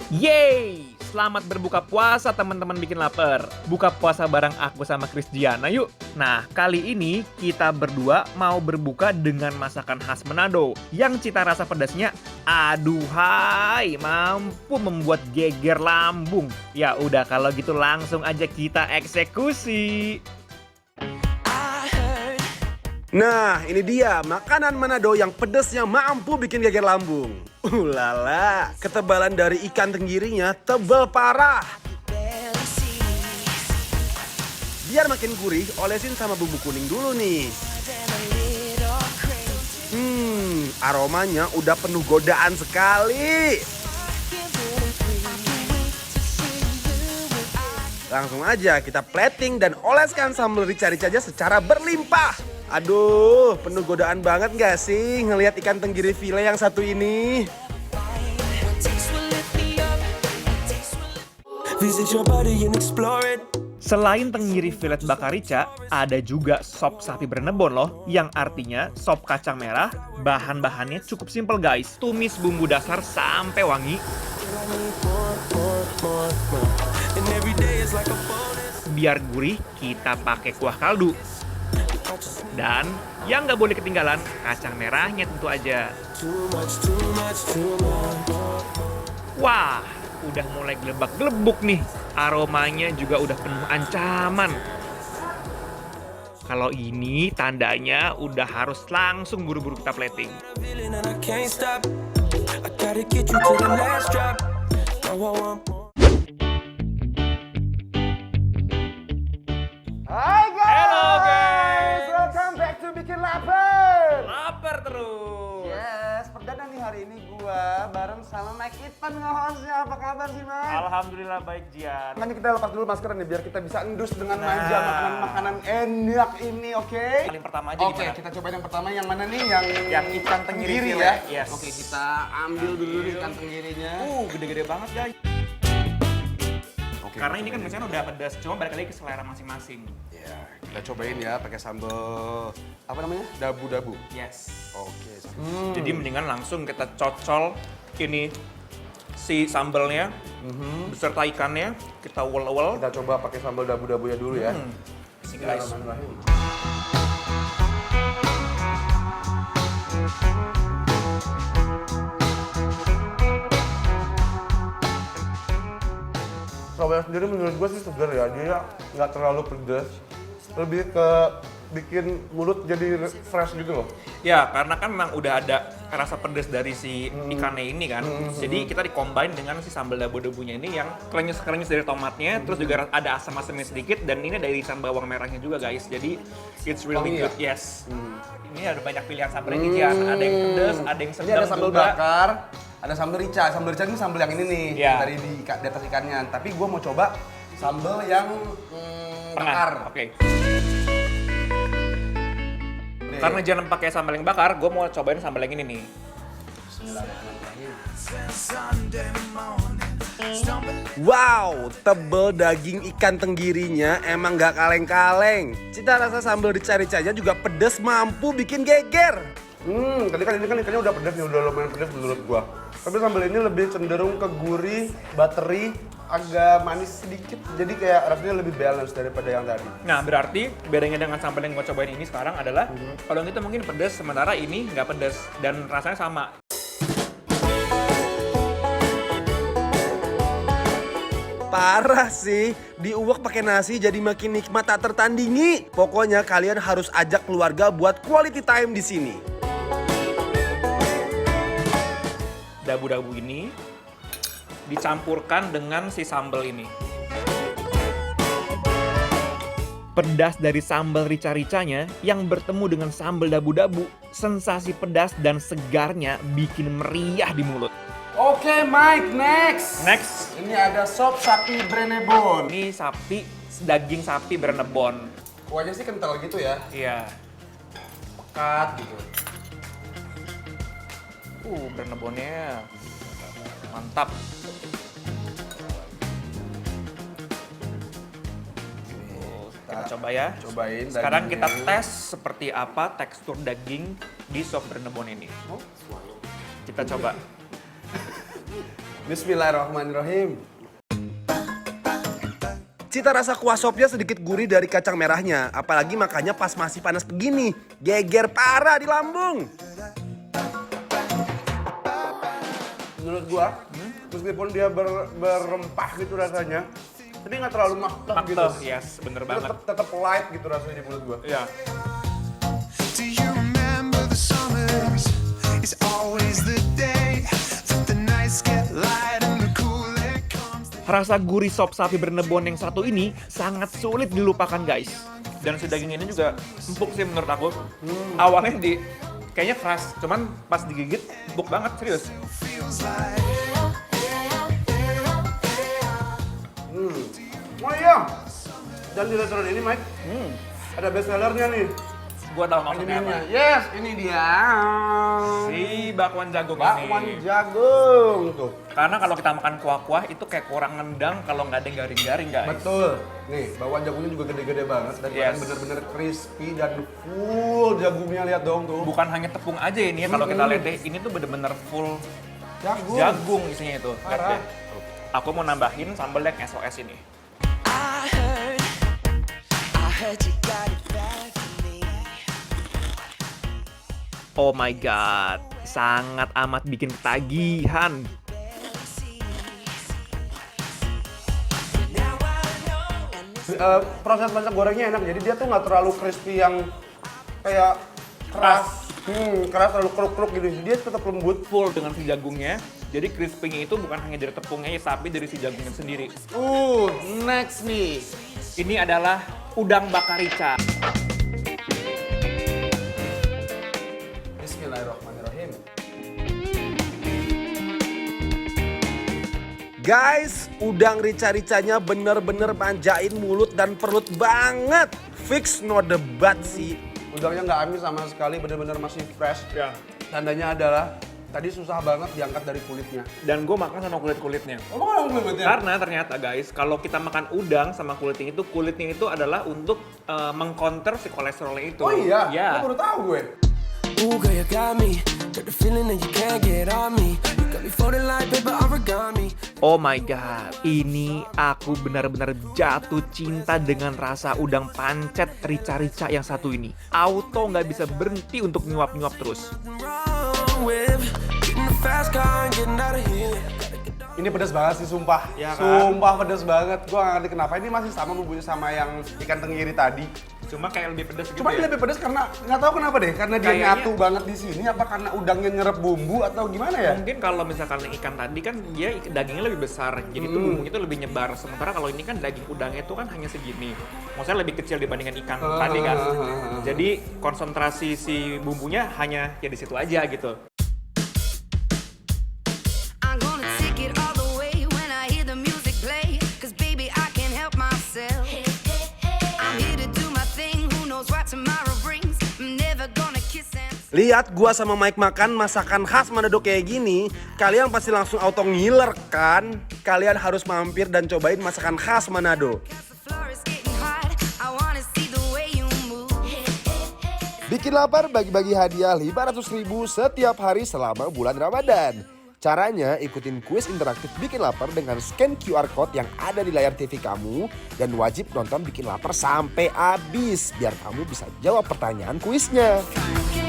Yeay! Selamat berbuka puasa teman-teman bikin lapar. Buka puasa bareng aku sama Krisdiana yuk. Nah, kali ini kita berdua mau berbuka dengan masakan khas Manado yang cita rasa pedasnya aduhai, mampu membuat geger lambung. Ya udah kalau gitu langsung aja kita eksekusi. Nah, ini dia makanan Manado yang pedasnya mampu bikin geger lambung. Ulala, ketebalan dari ikan tenggirinya tebal parah. Biar makin gurih, olesin sama bumbu kuning dulu nih. Aromanya udah penuh godaan sekali. Langsung aja kita plating dan oleskan sambal rica-ricanya secara berlimpah. Aduh, penuh godaan banget gak sih ngelihat ikan tenggiri file yang satu ini? Selain tenggiri filet bakar rica, ada juga sop sapi berenebon loh, yang artinya sop kacang merah. Bahan-bahannya cukup simple guys, tumis bumbu dasar sampai wangi. Biar gurih, kita pakai kuah kaldu. Dan yang nggak boleh ketinggalan, kacang merahnya tentu aja. Wah, udah mulai gelebak-gelebuk nih. Aromanya juga udah penuh ancaman. Kalau ini tandanya udah harus langsung buru-buru kita plating. Hai guys! Hello guys! Welcome back to Bikin Lapar! Lapar terus. Yes, perdana nih hari ini gua bareng sama Mike Ipan nge-hostnya. Apa kabar sih, Mike? Alhamdulillah baik Jian. Makanya kita lepas dulu masker nih biar kita bisa endus dengan manja makanan-makanan enak ini, oke? Paling pertama aja Oke, gimana? kita cobain yang pertama yang mana nih? Yang ikan tenggiri ya? yes. Oke, kita ambil dulu nih ikan tenggirinya. Gede-gede banget guys. Oke, Karena kita ini kan cobain. biasanya udah pedas, cuma balik lagi ke selera masing-masing. Ya, kita cobain ya pakai sambal apa namanya? Dabu-dabu. Yes. Oke. Jadi mendingan langsung kita cocol ini si sambalnya beserta ikannya, kita uel-uel. Kita coba pakai sambal dabu-dabunya dulu ya. Sih guys. Sambal sendiri menurut gue sih segar ya, dia nggak terlalu pedas, lebih ke bikin mulut jadi fresh gitu loh. Ya, karena kan memang udah ada rasa pedas dari si ikannya ini kan. Jadi kita di-combine dengan si sambal dabu-dabunya ini yang krenyes-krenyes dari tomatnya, terus juga ada asam-asamnya sedikit, dan ini dari sambal bawang merahnya juga guys. Jadi it's really Wangi good, yes. Ini ada banyak pilihan sambalnya nih Jian. Ada yang pedas, ada yang Ini sedang ada sambal juga. bakar, ada sambal rica. Sambal rica ini sambal yang ini nih, Iya. yang tadi di atas ikannya. Tapi gue mau coba sambal yang bakar. Oke. Karena jangan pakai sambal yang bakar, gue mau cobain sambal yang ini nih. Wow, tebel daging ikan tenggirinya emang gak kaleng-kaleng. Cita rasa sambal rica-ricanya juga pedes mampu bikin geger. Tadi kan ini kan ikannya udah pedas nih, udah lumayan pedas menurut gua. Tapi sambal ini lebih cenderung ke gurih, buttery, agak manis sedikit. Jadi kayak rasanya lebih balance daripada yang tadi. Nah, berarti bedanya dengan sambal yang gue cobain ini sekarang adalah kalau yang itu mungkin pedas, sementara ini nggak pedas dan rasanya sama. Parah sih, diuwek pakai nasi jadi makin nikmat tak tertandingi. Pokoknya kalian harus ajak keluarga buat quality time di sini. Dabu-dabu ini dicampurkan dengan si sambal ini. Pedas dari sambal rica-ricanya yang bertemu dengan sambal dabu-dabu, sensasi pedas dan segarnya bikin meriah di mulut. Oke Mike, next. Next, Ini ada sop sapi brenebon. ini daging sapi berenebon. Kuahnya sih kental gitu ya, Iya. pekat gitu. Berenebonnya mantap. Kita coba ya. Cobain Sekarang kita dagingnya. tes seperti apa tekstur daging di sop berenebon ini. Kita coba. Bismillahirrahmanirrahim. Cita rasa kuah sopnya sedikit gurih dari kacang merahnya. Apalagi makannya pas masih panas begini. Geger parah di lambung. Menurut gua, meskipun dia berempah gitu rasanya, tapi nggak terlalu maktah gitu. Yes, bener banget. Tetap light gitu rasanya di mulut gua. Iya. Do you remember the summers? It's always the day that the nights get light and the cool air comes. Rasa gurih sop sapi bernebon yang satu ini sangat sulit dilupakan guys. Dan si daging ini juga empuk sih menurut aku. Awalnya kayaknya keras, cuman pas digigit empuk banget, serius. Feels like Oh iya, dan di restoran ini Mike, ada best sellernya nih. Gua tahu maksudnya apa. Yes, ini dia. Si bakwan jagung Bakwan ini. jagung tuh. Karena kalau kita makan kuah-kuah itu kayak kurang nendang kalau nggak ada yang garing-garing guys. Betul. Nih, bakwan jagungnya juga gede-gede banget dan Yes. bener-bener crispy dan full jagungnya, lihat dong tuh. Bukan hanya tepung aja ini ya, kalau kita lihat deh, ini tuh bener-bener full jagung isinya itu. Lihat Parah. deh. Aku mau nambahin sambal yang SOS ini. I heard you got it bad for me. Oh my god, sangat amat bikin ketagihan. Proses masak gorengnya enak, jadi dia tuh nggak terlalu crispy yang kayak keras. Keras terlalu keruk-keruk gitu, dia tetap lembut. Full dengan si jagungnya. Jadi crispy-nya itu bukan hanya dari tepungnya ya, tapi dari si jagungnya sendiri. Next nih. Ini adalah udang bakar rica. Bismillahirrahmanirrahim. Guys, udang rica-ricanya bener-bener manjain mulut dan perut banget. Fix no debat sih. Udangnya nggak amis sama sekali, bener-bener masih fresh. Ya. Tandanya adalah tadi susah banget diangkat dari kulitnya. Dan gue makan sama kulit-kulitnya. Oh, makan kulitnya? Karena ternyata guys, kalau kita makan udang sama kulitnya itu adalah untuk mengcounter si kolesterolnya itu. Oh iya? Ya. Gue baru tahu gue. Ooh, girl, you got me. Got the feeling that you can't get on me. You got me folding like paper origami. Oh my god, ini aku benar-benar jatuh cinta dengan rasa udang pancet rica-rica yang satu ini. Auto nggak bisa berhenti untuk nyuap-nyuap terus. Wrong with getting a fast car and getting out of here. Ini pedas banget sih, sumpah. Ya kan? Sumpah pedas banget. Gue gak ngerti kenapa ini masih sama bumbunya sama yang ikan tenggiri tadi. Cuma kayak lebih pedas gitu Cuma ya. ini lebih pedas karena nggak tahu kenapa deh. Karena dia Kayaknya- nyatu banget di sini. Apa karena udangnya nyerap bumbu atau gimana ya? Mungkin kalau misalkan ikan tadi kan dia dagingnya lebih besar, jadi tuh bumbunya tuh lebih nyebar. Sementara kalau ini kan daging udangnya itu kan hanya segini, maksudnya lebih kecil dibandingkan ikan tadi kan. Jadi konsentrasi si bumbunya hanya ya di situ aja gitu. I'm gonna take it all the way when I hear the music play. 'Cause baby, I can't help myself. I'm here to do my thing, who knows what tomorrow brings. I'm never gonna kiss and Lihat gua sama Mike makan masakan khas Manado kayak gini, kalian pasti langsung auto ngiler kan? Kalian harus mampir dan cobain masakan khas Manado. the floor is getting hot. I wanna see the way you move. Bikin lapar bagi-bagi hadiah 500.000 setiap hari selama bulan Ramadan. Caranya ikutin kuis interaktif Bikin Lapar dengan scan QR Code yang ada di layar TV kamu. Dan wajib nonton Bikin Lapar sampai habis biar kamu bisa jawab pertanyaan kuisnya. Can